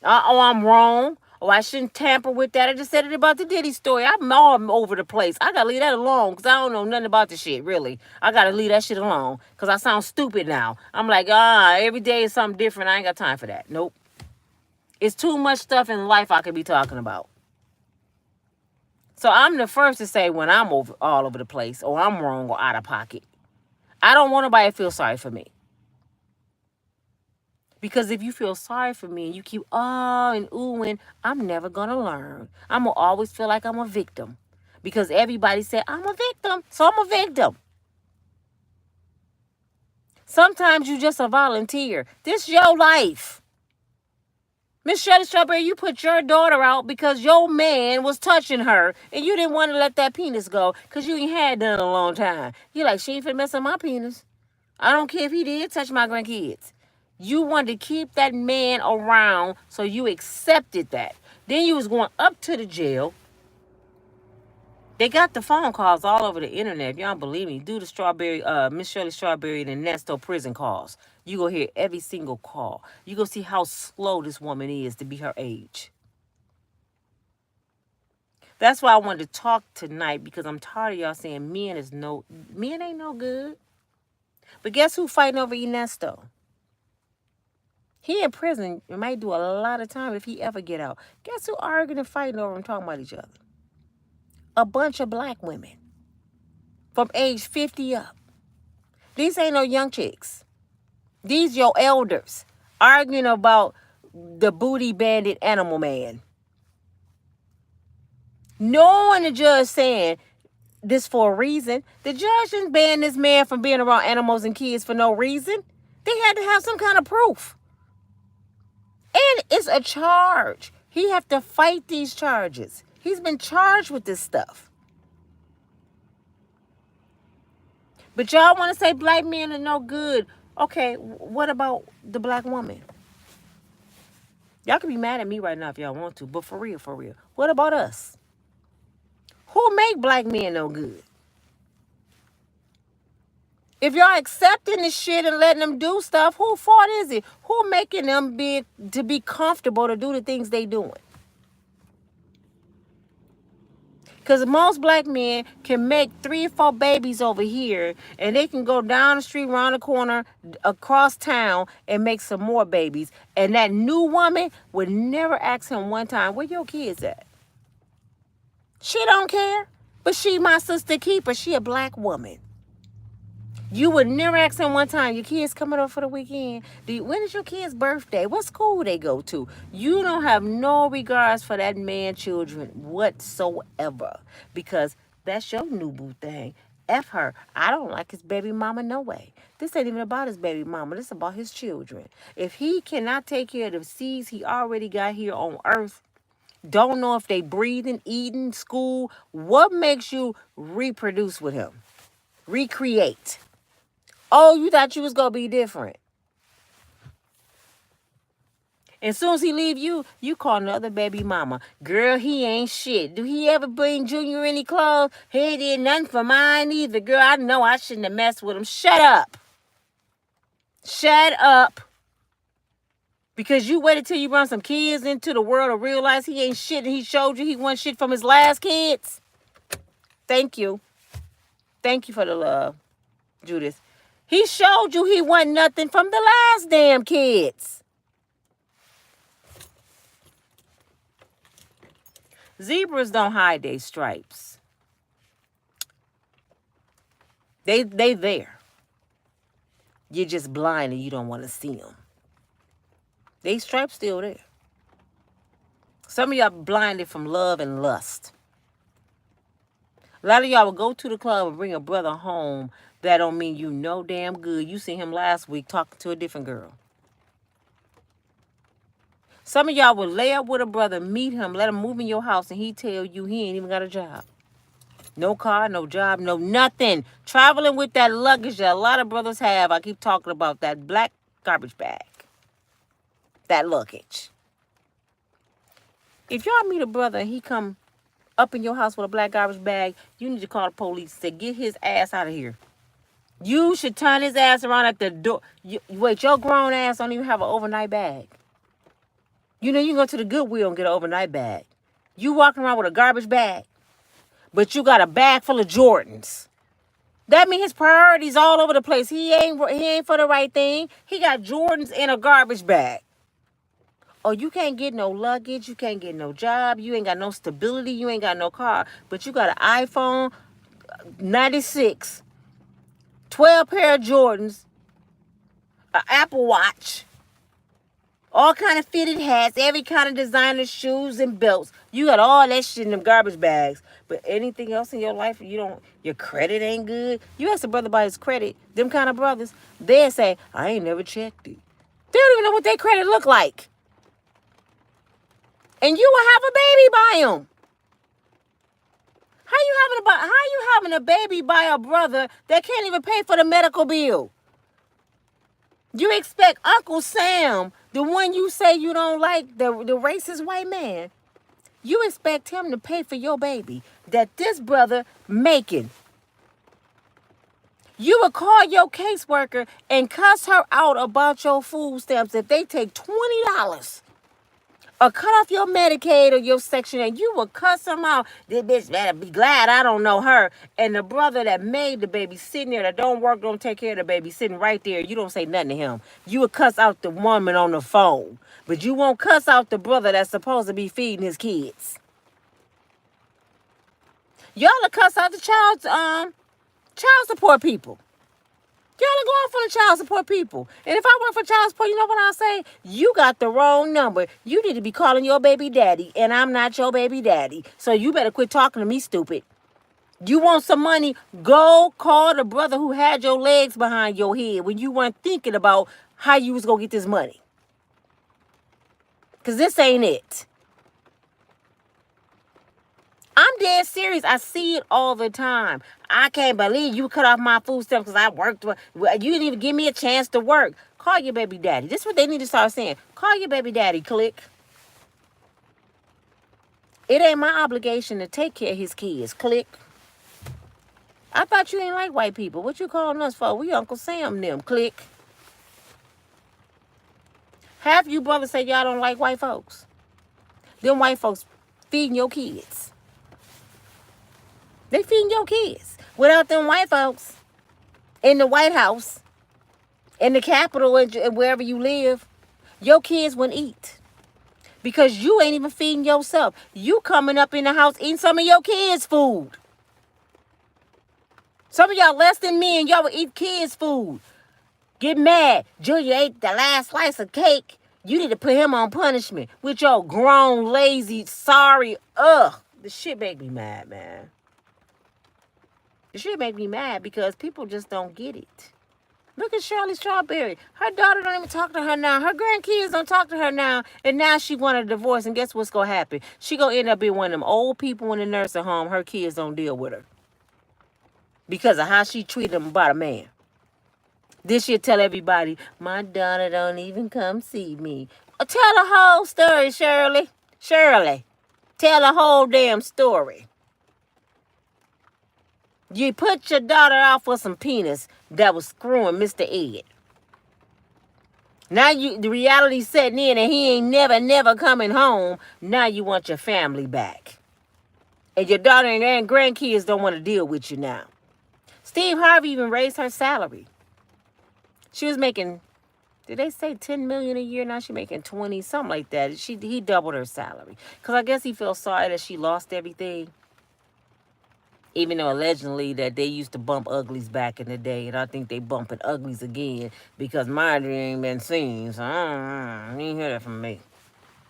I'm wrong. I shouldn't tamper with that. I just said it about the Diddy story. I'm all over the place. I got to leave that alone because I don't know nothing about the shit, really. I got to leave that shit alone because I sound stupid now. I'm like, every day is something different. I ain't got time for that. Nope. It's too much stuff in life I could be talking about. So I'm the first to say when I'm all over the place or I'm wrong or out of pocket. I don't want nobody to feel sorry for me. Because if you feel sorry for me and you keep and oohing, I'm never going to learn. I'm going to always feel like I'm a victim. Because everybody said, I'm a victim, so I'm a victim. Sometimes you just a volunteer. This is your life. Miss Shirley Strawberry, you put your daughter out because your man was touching her and you didn't want to let that penis go because you ain't had done in a long time. You're like, she ain't finna mess up my penis. I don't care if he did touch my grandkids. You wanted to keep that man around, so you accepted that. Then you was going up to the jail. They got the phone calls all over the internet. If y'all don't believe me, do the Strawberry, Miss Shirley Strawberry and Enesto prison calls. You go hear every single call. You go see how slow this woman is to be her age. That's why I wanted to talk tonight, because I'm tired of y'all saying men ain't no good. But guess who fighting over Enesto? He in prison and might do a lot of time if he ever get out. Guess who arguing and fighting over and talking about each other? A bunch of black women from age 50 up. These ain't no young chicks. These your elders arguing about the booty bandit animal man. No one the judge saying this for a reason. The judge didn't ban this man from being around animals and kids for no reason. They had to have some kind of proof. And it's a charge. He have to fight these charges. He's been charged with this stuff. But y'all want to say black men are no good. Okay, what about the black woman? Y'all can be mad at me right now if y'all want to, but for real, what about us? Who make black men no good? If y'all accepting this shit and letting them do stuff, who fault is it? Who making them to be comfortable to do the things they doing? Because most black men can make 3 or 4 babies over here, and they can go down the street, around the corner, across town, and make some more babies. And that new woman would never ask him one time, where your kids at? She don't care, but she my sister keeper. She a black woman. You would never ask him one time, your kids coming over for the weekend? When is your kid's birthday? What school they go to? You don't have no regards for that man's children whatsoever. Because that's your new boo thing. F her. I don't like his baby mama no way. This ain't even about his baby mama. This is about his children. If he cannot take care of the seeds he already got here on earth, don't know if they breathing, eating, school, what makes you reproduce with him? Recreate. Oh, you thought you was going to be different. As soon as he leave you, you call another baby mama. Girl, he ain't shit. Do he ever bring Junior any clothes? He did nothing for mine either. Girl, I know I shouldn't have messed with him. Shut up. Shut up. Because you waited till you brought some kids into the world to realize he ain't shit and he showed you he wasn't shit from his last kids. Thank you. Thank you for the love, Judith. He showed you he wasn't nothing from the last damn kids. Zebras don't hide their stripes. They there. You're just blind and you don't want to see them. They stripes still there. Some of y'all blinded from love and lust. A lot of y'all will go to the club and bring a brother home. That don't mean you no damn good. You seen him last week talking to a different girl. Some of y'all will lay up with a brother, meet him, let him move in your house, and he tell you he ain't even got a job. No car, no job, no nothing. Traveling with that luggage that a lot of brothers have. I keep talking about that black garbage bag. That luggage. If y'all meet a brother and he come up in your house with a black garbage bag, you need to call the police and say, get his ass out of here. You should turn his ass around at the door. Wait, your grown ass don't even have an overnight bag. You know, you can go to the Goodwill and get an overnight bag. You walking around with a garbage bag, but you got a bag full of Jordans. That means his priorities all over the place. He ain't for the right thing. He got Jordans in a garbage bag. Oh, you can't get no luggage. You can't get no job. You ain't got no stability. You ain't got no car. But you got an iPhone 96. 12 pair of Jordans, an Apple Watch, all kind of fitted hats, every kind of designer shoes and belts. You got all that shit in them garbage bags. But anything else in your life, your credit ain't good. You ask a brother about his credit, them kind of brothers, they'll say, I ain't never checked it. They don't even know what their credit look like. And you will have a baby by them. How you having a baby by a brother that can't even pay for the medical bill? You expect Uncle Sam, the one you say you don't like, the racist white man, you expect him to pay for your baby that this brother making. You would call your caseworker and cuss her out about your food stamps if they take $20 or cut off your Medicaid or your Section 8. You will cuss them out. This bitch better be glad I don't know her. And the brother that made the baby sitting there that don't work, don't take care of the baby, sitting right there, you don't say nothing to him. You would cuss out the woman on the phone. But you won't cuss out the brother that's supposed to be feeding his kids. Y'all will cuss out the child support people. Y'all are going for the child support people. And if I work for child support, you know what I'll say? You got the wrong number. You need to be calling your baby daddy, and I'm not your baby daddy. So you better quit talking to me, stupid. You want some money? Go call the brother who had your legs behind your head when you weren't thinking about how you was going to get this money. Because this ain't it. I'm dead serious. I see it all the time. I can't believe you cut off my food stamps because I worked. You didn't even give me a chance to work. Call your baby daddy. This is what they need to start saying. Call your baby daddy, click. It ain't my obligation to take care of his kids, click. I thought you ain't like white people. What you calling us for? We Uncle Sam them, click. Half you brothers say y'all don't like white folks. Them white folks feeding your kids. They feeding your kids. Without them white folks in the White House, in the Capitol, and wherever you live, your kids wouldn't eat. Because you ain't even feeding yourself. You coming up in the house eating some of your kids' food. Some of y'all less than me and y'all will eat kids' food. Get mad. Junior ate the last slice of cake. You need to put him on punishment with your grown, lazy, sorry, This shit make me mad, man. It should make me mad because people just don't get it. Look at Shirley Strawberry. Her daughter don't even talk to her now. Her grandkids don't talk to her now. And now she want a divorce. And guess what's going to happen? She going to end up being one of them old people in the nursing home. Her kids don't deal with her. Because of how she treated them about a man. This year tell everybody, my daughter don't even come see me. Tell the whole story, Shirley. Shirley, tell the whole damn story. You put your daughter out for some penis that was screwing Mr. Ed. Now the reality setting in and he ain't never coming home. Now you want your family back. And your daughter and grandkids don't want to deal with you now. Steve Harvey even raised her salary. She was making, did they say 10 million a year? Now she's making 20, something like that. He doubled her salary. Because I guess he feels sorry that she lost everything. Even though allegedly that they used to bump uglies back in the day. And I think they bumping uglies again. Because mine ain't been seen. So you didn't hear that from me.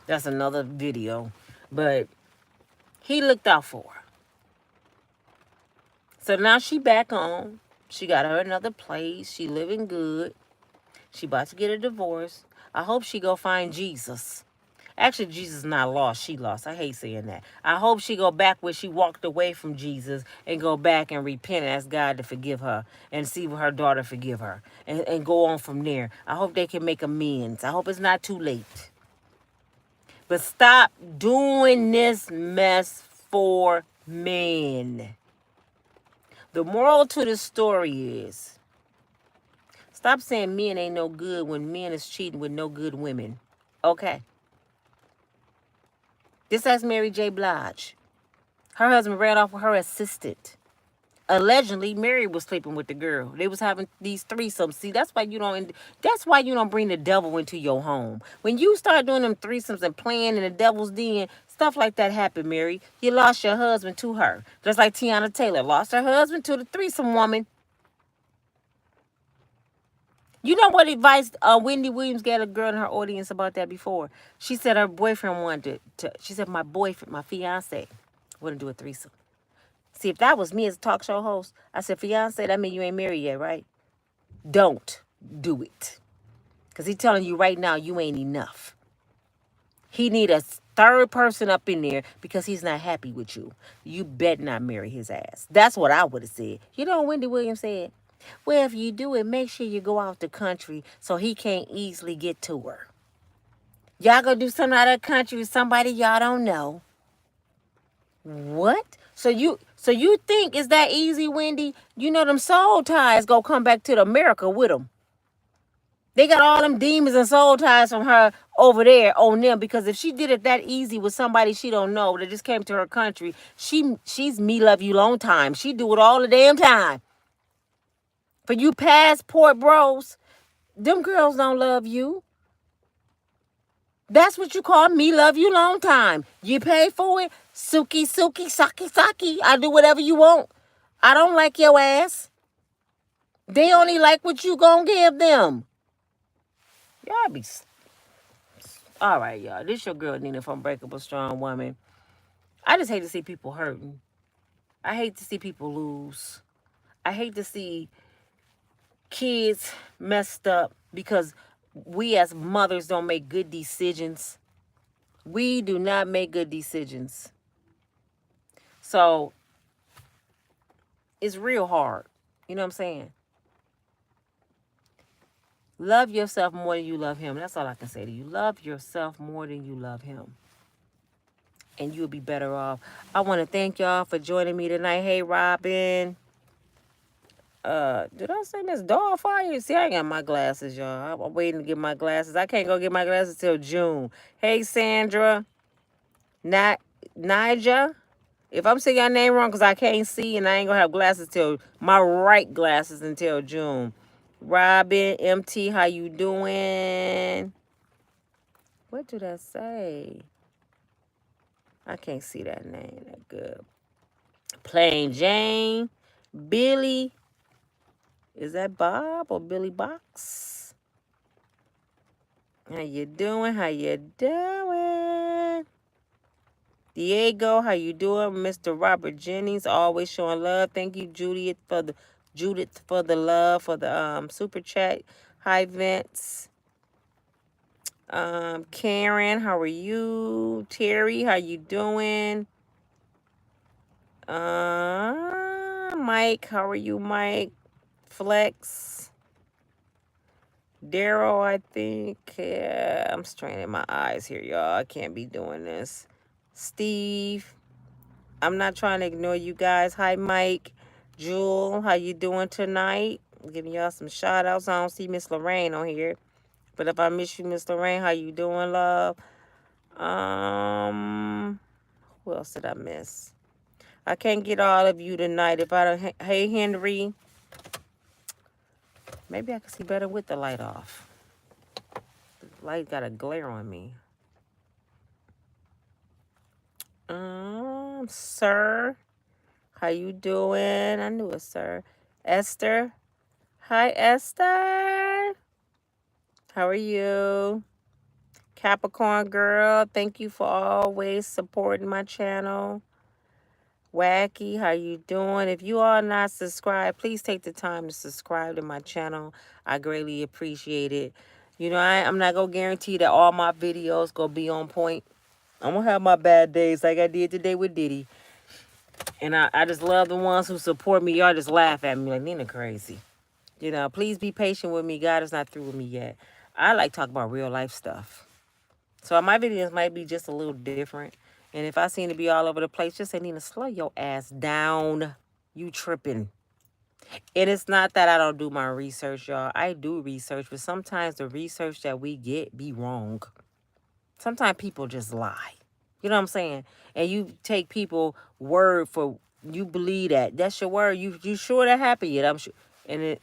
That's another video. But he looked out for her. So now she back home. She got her another place. She living good. She about to get a divorce. I hope she go find Jesus. Actually, Jesus not lost. She lost. I hate saying that. I hope she go back where she walked away from Jesus and go back and repent and ask God to forgive her and see what her daughter forgive her and go on from there. I hope they can make amends. I hope it's not too late. But stop doing this mess for men. The moral to the story is, stop saying men ain't no good when men is cheating with no good women. Okay. This asked Mary J. Blige. Her husband ran off with her assistant. Allegedly, Mary was sleeping with the girl. They was having these threesomes. See, that's why you don't bring the devil into your home. When you start doing them threesomes and playing in the devil's den, stuff like that happened, Mary. You lost your husband to her. Just like Tiana Taylor lost her husband to the threesome woman. You know what advice Wendy Williams gave a girl in her audience about that before? She said her boyfriend wanted she said my fiance, wanted to do a threesome. See, if that was me as a talk show host, I said, fiance, that mean you ain't married yet, right? Don't do it. Because he's telling you right now you ain't enough. He need a third person up in there because he's not happy with you. You better not marry his ass. That's what I would have said. You know what Wendy Williams said? Well, if you do it, make sure you go out the country so he can't easily get to her. Y'all gonna do something out of the country with somebody y'all don't know. What? So you think it's that easy, Wendy? You know them soul ties gonna come back to America with them. They got all them demons and soul ties from her over there on them, because if she did it that easy with somebody she don't know that just came to her country, she's me love you long time. She do it all the damn time. For you passport bros, them girls don't love you. That's what you call me love you long time. You pay for it, suki suki saki saki. I do whatever you want. I don't like your ass. They only like what you gonna give them. Y'all be all right, y'all. This your girl Nina from Unbreakable Strong Woman. I just hate to see people hurting. I hate to see people lose. I hate to see kids messed up because we as mothers don't make good decisions. We do not make good decisions. So it's real hard. You know what I'm saying? Love yourself more than you love him. That's all I can say to you. Love yourself more than you love him. And you'll be better off. I want to thank y'all for joining me tonight. Hey, Robin. Did I say Miss Dollfire? See, I ain't got my glasses, y'all. I'm waiting to get my glasses. I can't go get my glasses till June. Hey, Sandra. Nija. If I'm saying your name wrong because I can't see and I ain't going to have glasses till my right glasses until June. Robin, MT, how you doing? What did I say? I can't see that name that good. Plain Jane. Billy. Is that Bob or Billy Box? How you doing? How you doing? Diego, how you doing? Mr. Robert Jennings, always showing love. Thank you, Judith, for the love, for the super chat. Hi, Vince. Karen, how are you? Terry, how you doing? Mike, how are you, Mike? Flex. Daryl, I think. Yeah, I'm straining my eyes here, y'all. I can't be doing this. Steve. I'm not trying to ignore you guys. Hi, Mike. Jewel, how you doing tonight? I'm giving y'all some shout outs. I don't see Miss Lorraine on here. But if I miss you, Miss Lorraine, how you doing, love? Who else did I miss? I can't get all of you tonight. If I don't, hey, Henry. Maybe I can see better with the light off. The light got a glare on me. Sir, how you doing? I knew it, sir. Esther. Hi, Esther. How are you? Capricorn girl, thank you for always supporting my channel. Wacky, how you doing? If you are not subscribed, please take the time to subscribe to my channel. I greatly appreciate it. You know, I'm not going to guarantee that all my videos going to be on point. I'm going to have my bad days like I did today with Diddy. And I just love the ones who support me. Y'all just laugh at me like, Nina crazy. You know, please be patient with me. God is not through with me yet. I like talking about real life stuff. So my videos might be just a little different. And if I seem to be all over the place, just say, Nina, slow your ass down. You tripping. And it's not that I don't do my research, y'all. I do research, but sometimes the research that we get be wrong. Sometimes people just lie. You know what I'm saying? And you take people word for, you believe that. That's your word. You sure that happened yet? I'm sure. And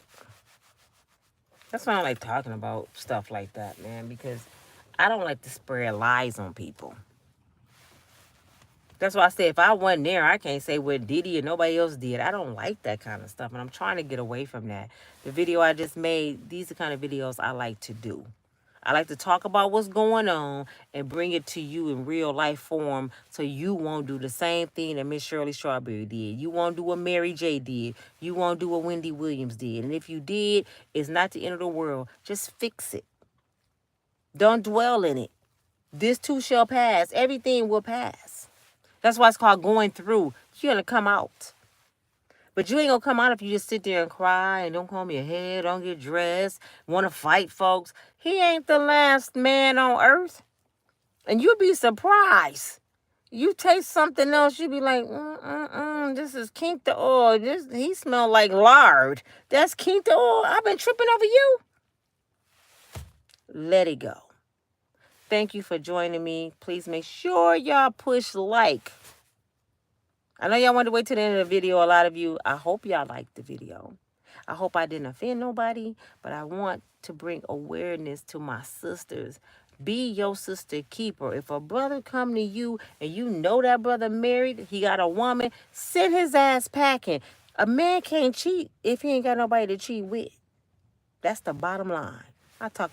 that's why I don't like talking about stuff like that, man, because I don't like to spread lies on people. That's why I say if I wasn't there, I can't say what Diddy or nobody else did. I don't like that kind of stuff, and I'm trying to get away from that. The video I just made, these are the kind of videos I like to do. I like to talk about what's going on and bring it to you in real life form so you won't do the same thing that Miss Shirley Strawberry did. You won't do what Mary J did. You won't do what Wendy Williams did. And if you did, it's not the end of the world. Just fix it. Don't dwell in it. This too shall pass. Everything will pass. That's why it's called going through. You're going to come out. But you ain't going to come out if you just sit there and cry and don't comb your hair, don't get dressed, want to fight folks. He ain't the last man on earth. And you'll be surprised. You taste something else, you be like, this is Kinkta oil. He smell like lard. That's Kinkta oil. I've been tripping over you. let it go. Thank you for joining me. Please make sure y'all push like. I know y'all want to wait till the end of the video. A lot of you, I hope y'all liked the video. I hope I didn't offend nobody, but I want to bring awareness to my sisters. Be your sister keeper. If a brother come to you and you know that brother married, he got a woman, send his ass packing. A man can't cheat if he ain't got nobody to cheat with. That's the bottom line. I'll talk